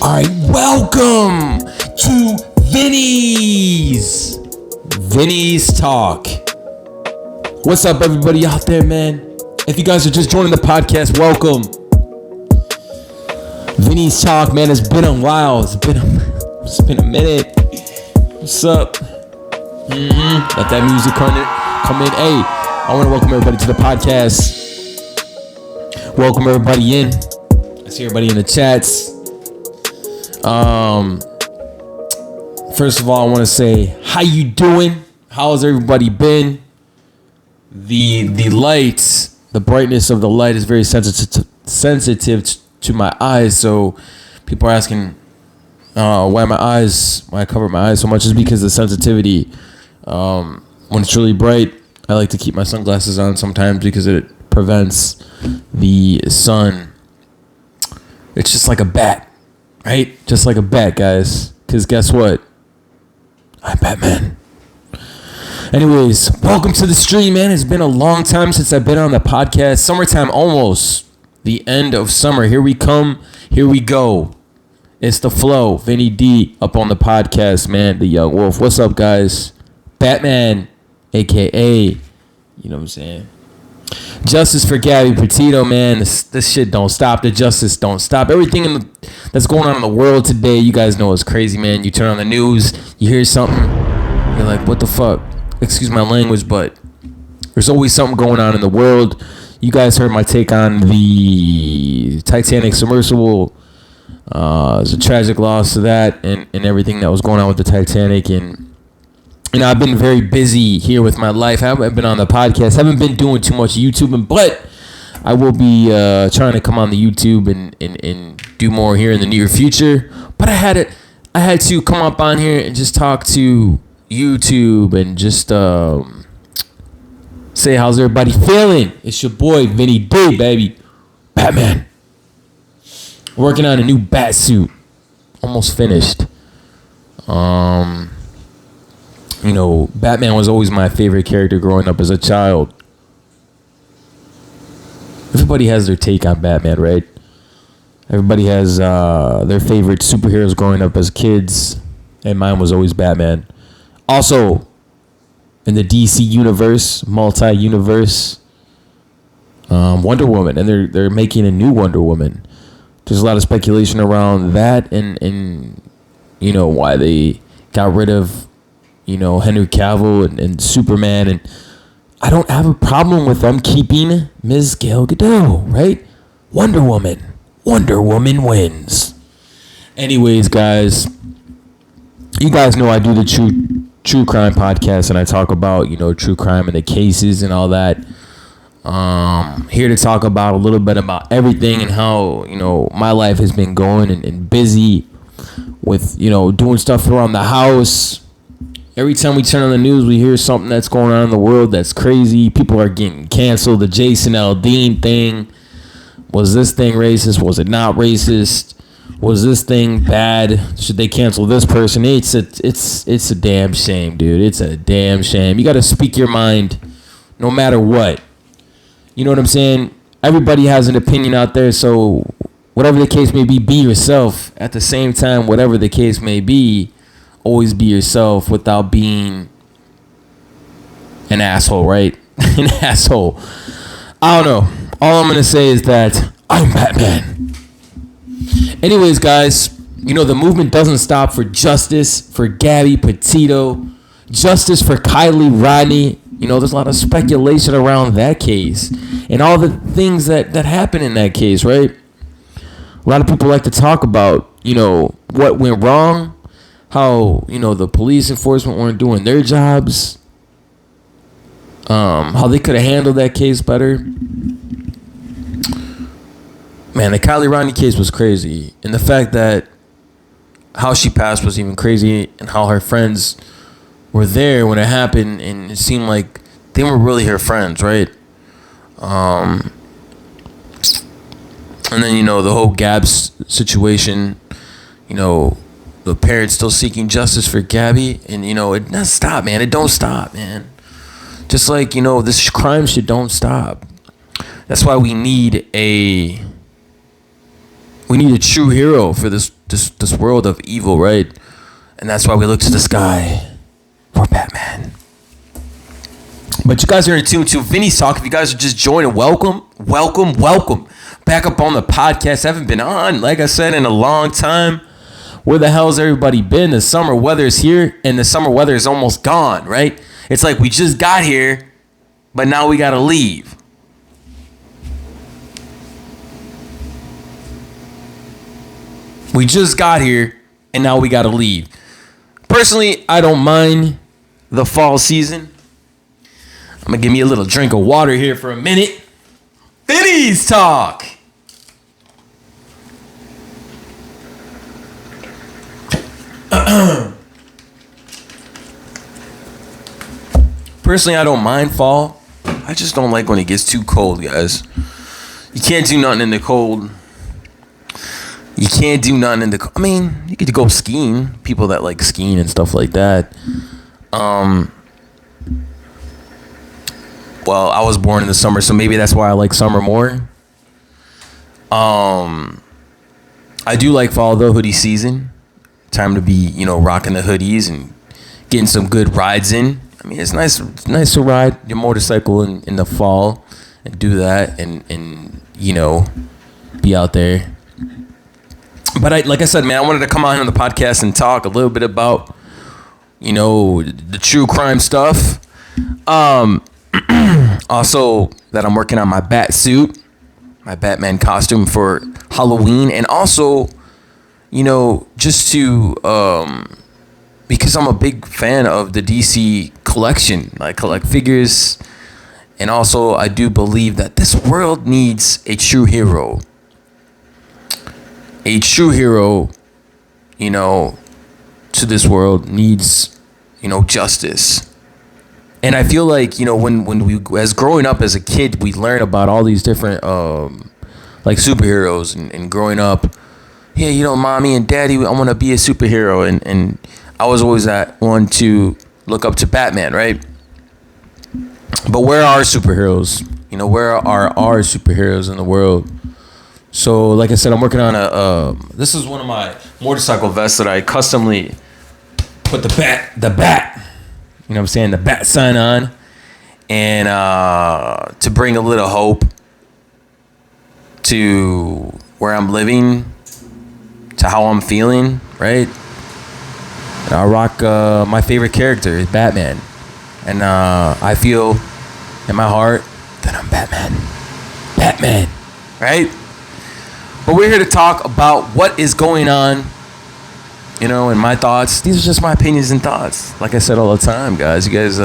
Alright, welcome to Vinnies! Vinnies Talk. What's up, everybody out there, man? If you guys are just joining the podcast, welcome. Vinnies Talk, man, it's been a while. It's been a minute. What's up? Let that music come in. Hey, I want to welcome everybody to the podcast. Welcome everybody in. I see everybody in the chats. First of all, I want to say, how you doing? How has everybody been? The lights, the brightness of the light is very sensitive to my eyes. So people are asking why I cover my eyes so much is because the sensitivity. When it's really bright, I like to keep my sunglasses on sometimes because it prevents the sun. It's just like a bat, right? Just like a bat, guys. Because guess what? I'm Batman. Anyways, welcome to the stream, man. It's been a long time since I've been on the podcast. Summertime almost. The end of summer. Here we come. Here we go. It's the flow. Vinny D up on the podcast, man. The Young Wolf. What's up, guys? Batman, a.k.a. You know what I'm saying? Justice for Gabby Petito, man. This shit don't stop. The justice don't stop. Everything that's going on in the world today, you guys know is crazy, man. You turn on the news, you hear something, you're like, what the fuck? Excuse my language, but there's always something going on in the world. You guys heard my take on the Titanic submersible. It's a tragic loss to that and everything that was going on with the Titanic. And I've been very busy here with my life. I haven't been on the podcast. Haven't been doing too much YouTubing, but I will be trying to come on the YouTube and do more here in the near future. But I had to come up on here and just talk to YouTube and just say how's everybody feeling. It's your boy Vinny D, baby, Batman. Working on a new bat suit, almost finished. You know, Batman was always my favorite character growing up as a child. Everybody has their take on Batman, right? Everybody has their favorite superheroes growing up as kids, and mine was always Batman. Also, in the DC universe, multi-universe, Wonder Woman, and they're making a new Wonder Woman. There's a lot of speculation around that, and you know why they got rid of, you know, Henry Cavill and Superman, and I don't have a problem with them keeping Ms. Gal Gadot, right? Wonder Woman wins. Anyways, guys, you guys know I do the true crime podcast, and I talk about, you know, true crime and the cases and all that. Here to talk about a little bit about everything and how, you know, my life has been going and busy with, you know, doing stuff around the house. Every time we turn on the news, we hear something that's going on in the world that's crazy. People are getting canceled. The Jason Aldean thing. Was this thing racist? Was it not racist? Was this thing bad? Should they cancel this person? It's a damn shame, dude. It's a damn shame. You got to speak your mind no matter what. You know what I'm saying? Everybody has an opinion out there, so whatever the case may be yourself. At the same time, whatever the case may be, always be yourself without being an asshole, right? An asshole. I don't know. All I'm going to say is that I'm Batman. Anyways, guys, you know, the movement doesn't stop for justice for Gabby Petito, justice for Kylie Rodney. You know, there's a lot of speculation around that case and all the things that happened in that case, right? A lot of people like to talk about, you know, what went wrong. How, you know, the police enforcement weren't doing their jobs. How they could have handled that case better. Man, the Kylie Rodney case was crazy. And the fact that how she passed was even crazy. And how her friends were there when it happened. And it seemed like they were really her friends, right? And then, you know, the whole Gabs situation, you know, the parents still seeking justice for Gabby, and you know, it doesn't stop, man. It don't stop, man. Just like, you know, this crime shit don't stop. That's why we need a We need a true hero for this world of evil, right? And that's why we look to the sky for Batman. But you guys are in tune to Vinnies Talk. If you guys are just joining, welcome back up on the podcast. I haven't been on, like I said, in a long time. Where the hell's everybody been? The summer weather is here, and the summer weather is almost gone, right? It's like we just got here, but now we gotta leave. We just got here, and now we gotta leave. Personally, I don't mind the fall season. I'm gonna give me a little drink of water here for a minute. Vinnies Talk. Personally, I don't mind fall. I just don't like when it gets too cold, guys. You can't do nothing in the cold. I mean, you get to go skiing. People that like skiing and stuff like that. Well, I was born in the summer, so maybe that's why I like summer more. I do like fall though, hoodie season. Time to be, rocking the hoodies and getting some good rides in. I mean, it's nice to ride your motorcycle in the fall and do that and be out there. But like I said, man, I wanted to come on the podcast and talk a little bit about, the true crime stuff. Also, that I'm working on my bat suit, my Batman costume for Halloween, and also, just to, because I'm a big fan of the DC collection. I collect figures, and also I do believe that this world needs a true hero. A true hero, to this world needs, justice. And I feel like, when we, as growing up as a kid, we learn about all these different, like superheroes and growing up. Yeah, mommy and daddy, I want to be a superhero. And I was always that one to look up to Batman, right? But where are superheroes? Where are our superheroes in the world? So, like I said, I'm working on this is one of my motorcycle vests that I customly put the bat, the bat sign on, and to bring a little hope to where I'm living, to how I'm feeling, right? And I rock my favorite character is Batman, and I feel in my heart that I'm Batman, right? But we're here to talk about what is going on, and my thoughts. These are just my opinions and thoughts. Like I said all the time, guys. You guys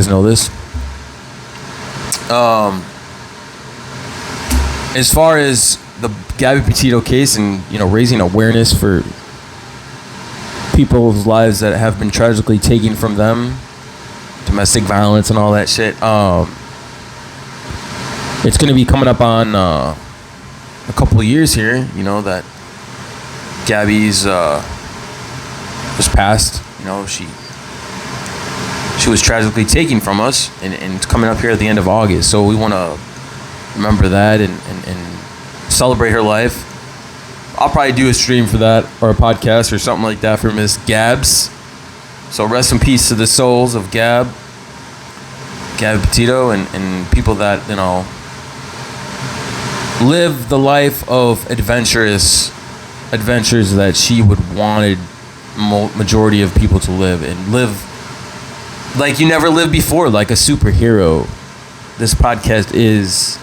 know this. As far as the Gabby Petito case and, raising awareness for people's lives that have been tragically taken from them, domestic violence and all that shit, it's going to be coming up on a couple of years here, that Gabby's was passed. She was tragically taken from us, and it's coming up here at the end of August. So we want to remember that and celebrate her life. I'll probably do a stream for that, or a podcast or something like that for Miss Gabs. So rest in peace to the souls of Gabby Petito, and people that, live the life of adventures that she would wanted majority of people to live, and live like you never lived before, like a superhero. This podcast is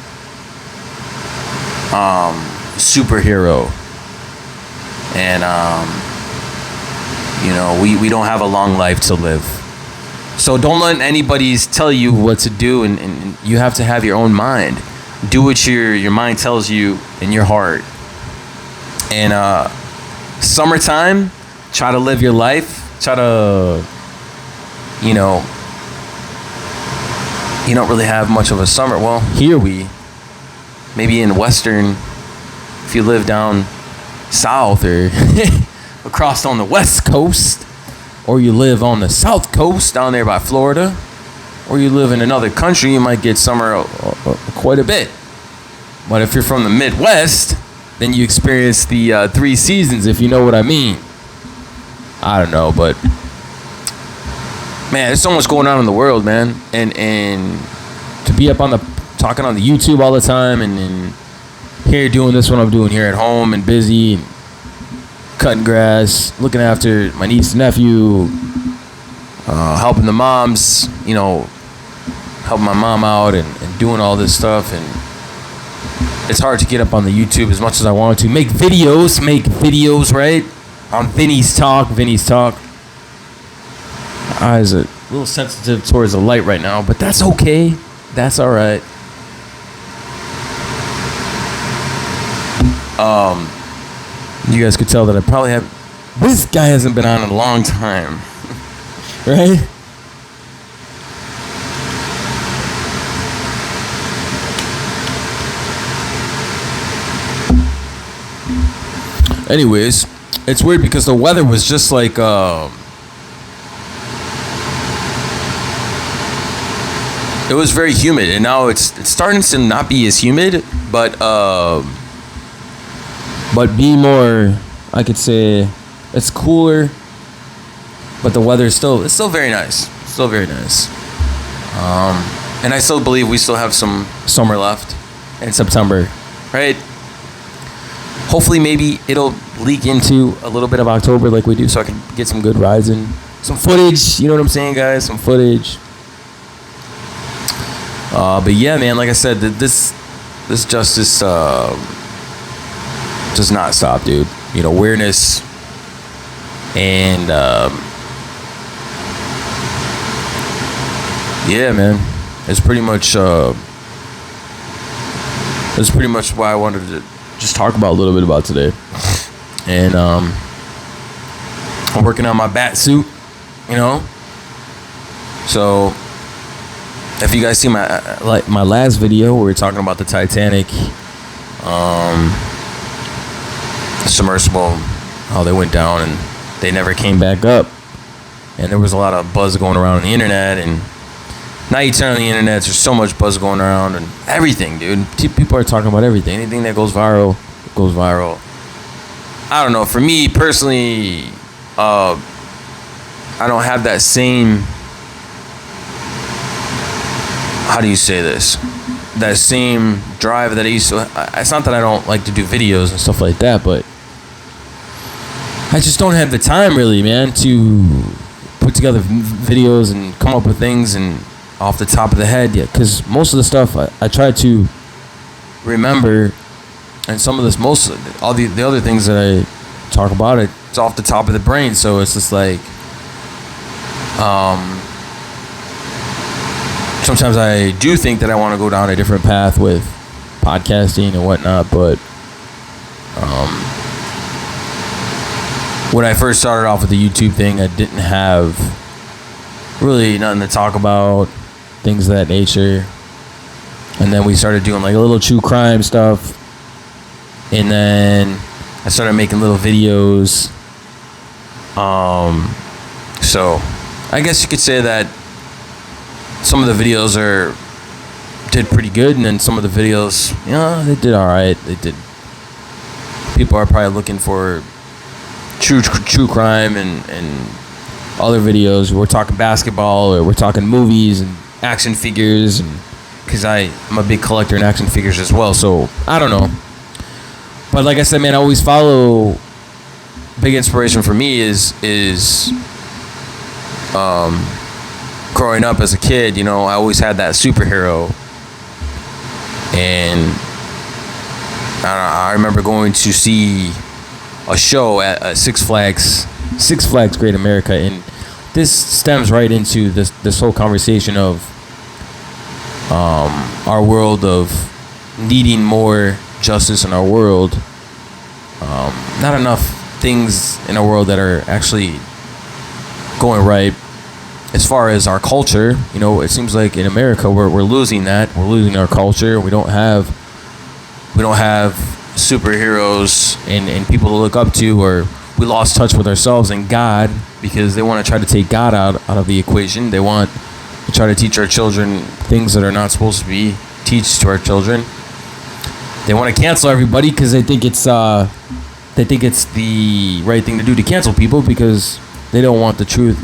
superhero, and we don't have a long life to live, so don't let anybody tell you what to do, and you have to have your own mind. Do what your mind tells you in your heart. And summertime, try to live your life. Try to, you don't really have much of a summer. Well, here maybe in Western, if you live down south or across on the West Coast, or you live on the South Coast down there by Florida, or you live in another country, you might get summer quite a bit. But if you're from the Midwest, then you experience the 3 seasons, if you know what I mean. I don't know, but man, there's so much going on in the world, man, and to be up on the talking on the YouTube all the time, and here doing this, what I'm doing here at home, and busy, and cutting grass, looking after my niece and nephew, helping the moms, you know, helping my mom out, and doing all this stuff, and it's hard to get up on the YouTube as much as I want to. Make videos, right? On Vinnies Talk. Eyes are a little sensitive towards the light right now, but that's okay. That's all right. You guys could tell that I probably have. This guy hasn't been on in a long time, right? Anyways, it's weird because the weather was just like it was very humid, and now it's starting to not be as humid, but be more, I could say, it's cooler, but the weather is still very nice. Still very nice. And I still believe we still have some summer left in September, right? Hopefully, maybe it'll leak into a little bit of October like we do, so I can get some good rides and some footage. You know what I'm saying, guys? Some footage. But yeah, man, like I said, this justice does not stop, dude. You know, awareness and yeah, man, it's pretty much why I wanted to just talk about a little bit about today. And I'm working on my bat suit, you know. So if you guys see my last video where we're talking about the Titanic submersible, how they went down and they never came back up, and there was a lot of buzz going around on the internet, and now you turn on the internet, there's so much buzz going around and everything, dude. People are talking about everything. Anything that goes viral goes viral. I don't know. For me personally, I don't have that same, how do you say this? That same drive that I used to. It's not that I don't like to do videos and stuff like that, but I just don't have the time really, man, to put together videos and come up with things and off the top of the head yet, because most of the stuff I try to remember, and some of this, all the other things that I talk about, it's off the top of the brain, so it's just like sometimes I do think that I want to go down a different path with podcasting and whatnot, but when I first started off with the YouTube thing, I didn't have really nothing to talk about, things of that nature. And then we started doing like a little true crime stuff. And then I started making little videos. So I guess you could say that some of the videos did pretty good, and then some of the videos, they did all right. They did. People are probably looking for true crime and other videos. We're talking basketball, or we're talking movies and action figures, and because I'm a big collector in action figures as well. So I don't know, but like I said, man, I always follow. Big inspiration for me is growing up as a kid. You know, I always had that superhero, and I remember going to see a show at Six Flags Great America, and this stems right into this whole conversation of our world, of needing more justice in our world. Not enough things in our world that are actually going right as far as our culture. You know, it seems like in America we're losing that. We're losing our culture. We don't have superheroes and people to look up to, or we lost touch with ourselves and God, because they want to try to take God out of the equation. They want to try to teach our children things that are not supposed to be teach to our children. They want to cancel everybody because they think it's the right thing to do to cancel people because they don't want the truth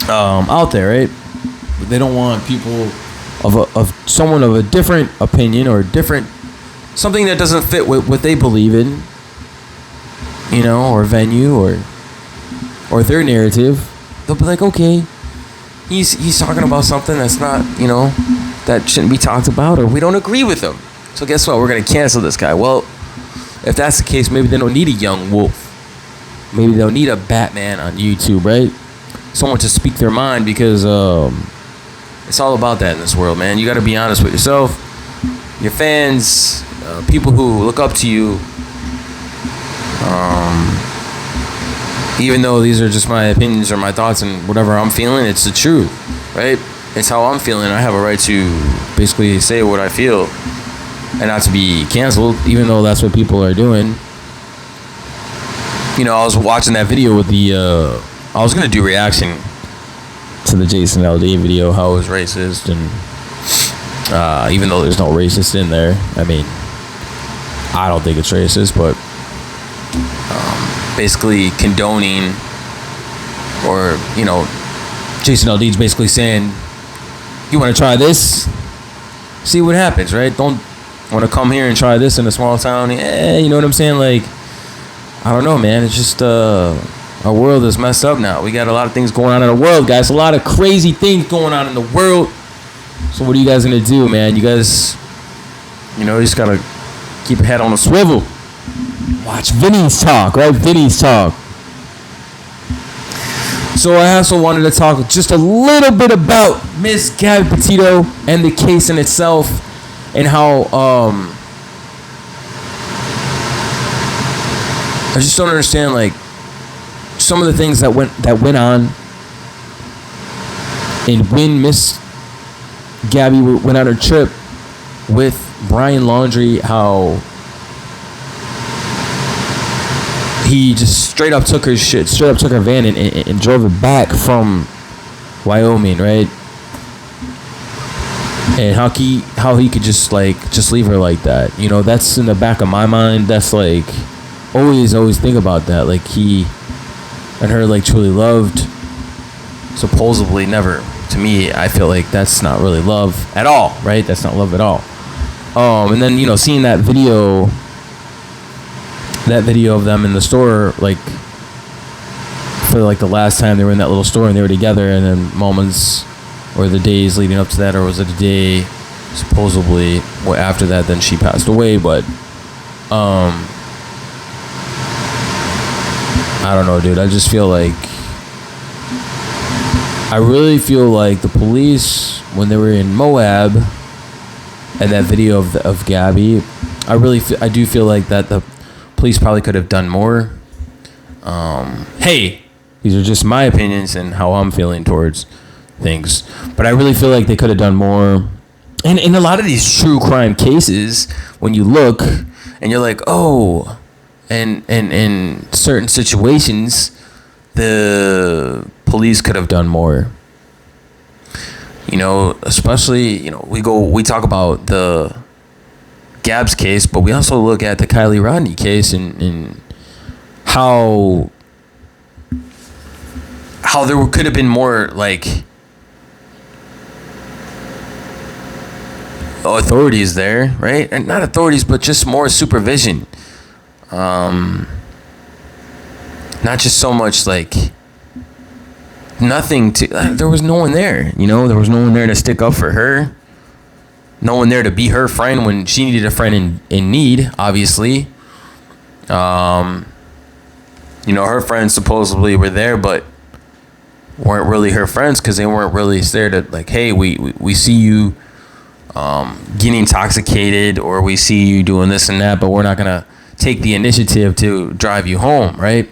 out there, right? They don't want people of someone of a different opinion or different something that doesn't fit with what they believe in, or venue or their narrative. They'll be like, okay, he's talking about something that's not, that shouldn't be talked about, or we don't agree with him. So guess what? We're gonna cancel this guy. Well, if that's the case, maybe they don't need a young wolf. Maybe they'll need a Batman on YouTube, right? Someone to speak their mind because it's all about that in this world, man. You got to be honest with yourself, your fans, people who look up to you. Even though these are just my opinions or my thoughts and whatever I'm feeling, it's the truth, right? It's how I'm feeling. I have a right to basically say what I feel and not to be canceled, even though that's what people are doing. I was watching that video with I was going to do reaction to the Jason LD video, how it was racist, and even though there's no racist in there, I mean, I don't think it's racist, but basically condoning, or Jason LD's basically saying, you want to try this, see what happens, right? Don't want to come here and try this in a small town. You know what I'm saying? Like, I don't know, man. It's just our world is messed up now. We got a lot of things going on in the world, guys. A lot of crazy things going on in the world. So what are you guys gonna do, man? You guys, you just gotta keep your head on a swivel. Watch Vinnies talk, right? Vinnies talk. So I also wanted to talk just a little bit about Miss Gabby Petito and the case in itself, and how I just don't understand, like, some of the things that went on, and when Miss Gabby went on her trip with Brian Laundrie, how he just straight up took her van and drove it back from Wyoming, right? And how he could just leave her like that. That's in the back of my mind. That's like always think about that. Like, he and her truly loved, supposedly never. To me, I feel like that's not really love at all, right? That's not love at all. And then seeing that video of them in the store, for the last time they were in that little store and they were together, and then moments or the days leading up to that, or was it a day supposedly after that, then she passed away. But I don't know, dude. I just feel like, I really feel like the police, when they were in Moab and that video of Gabby, I do feel like that the police probably could have done more. Hey, these are just my opinions and how I'm feeling towards things, but I really feel like they could have done more. And in a lot of these true crime cases, when you look and you're like, oh, and in certain situations, the police could have done more. Especially, we talk about the Gab's case, but we also look at the Kylie Rodney case and how there could have been more, authorities there, right? And not authorities, but just more supervision. Not just so much nothing to, there was no one there, there was no one there to stick up for her. No one there to be her friend when she needed a friend in need, obviously. Her friends supposedly were there, but weren't really her friends because they weren't really there to, hey, we see you getting intoxicated, or we see you doing this and that, but we're not going to take the initiative to drive you home, right?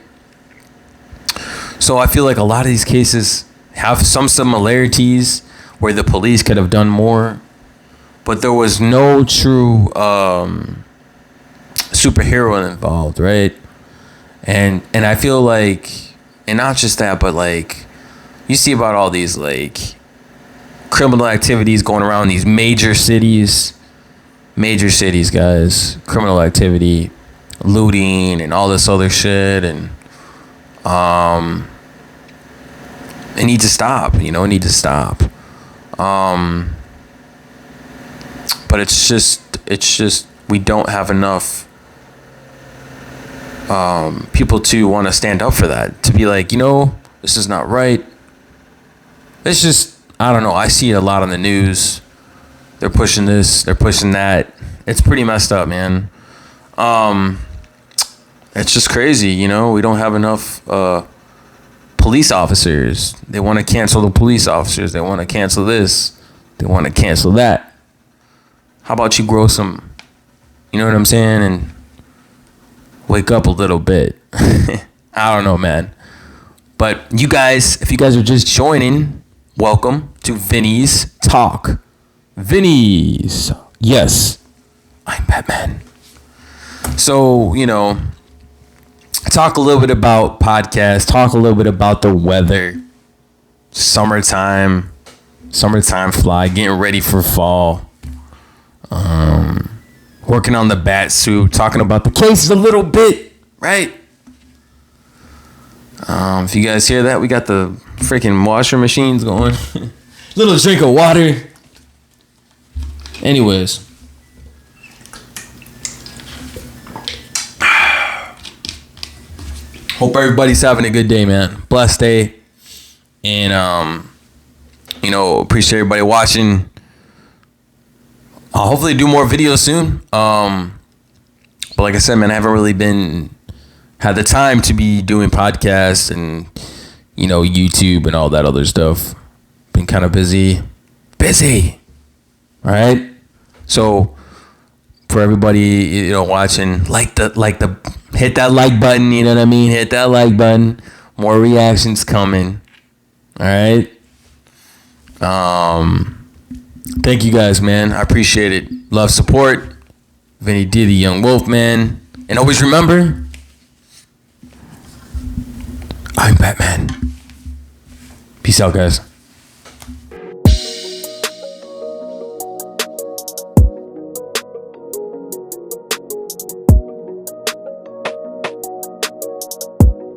So I feel like a lot of these cases have some similarities where the police could have done more, but there was no true superhero involved, right? And I feel like, and not just that, but you see about all these criminal activities going around these major cities, major cities, guys. Criminal activity, looting, and all this other shit, and it needs to stop. You know, it needs to stop. But it's just we don't have enough people to want to stand up for that. To be like, you know, this is not right. It's just, I don't know. I see it a lot on the news. They're pushing this. They're pushing that. It's pretty messed up, man. It's just crazy, you know. We don't have enough police officers. They want to cancel the police officers. They want to cancel this. They want to cancel that. How about you grow some, you know what I'm saying, and wake up a little bit. I don't know, man. But you guys, if you guys are just joining, welcome to Vinnies Talk. Vinnies. Yes, I'm Batman. So, you know, talk a little bit about podcasts, talk a little bit about the weather, summertime fly, getting ready for fall, working on the bat suit, talking about the cases a little bit, right? If you guys hear that, we got the freaking washer machines going. Little drink of water. Anyways. Hope everybody's having a good day, man. Blessed day. And, you know, appreciate everybody watching. I'll hopefully do more videos soon. But like I said, man, I haven't really had the time to be doing podcasts and, you know, YouTube and all that other stuff. Been kind of busy. All right. So for everybody, you know, watching, hit that like button. You know what I mean? Hit that like button. More reactions coming. All right. Thank you guys, man. I appreciate it. Love, support. Vinny D, the Young Wolf, man. And always remember, I'm Batman. Peace out, guys.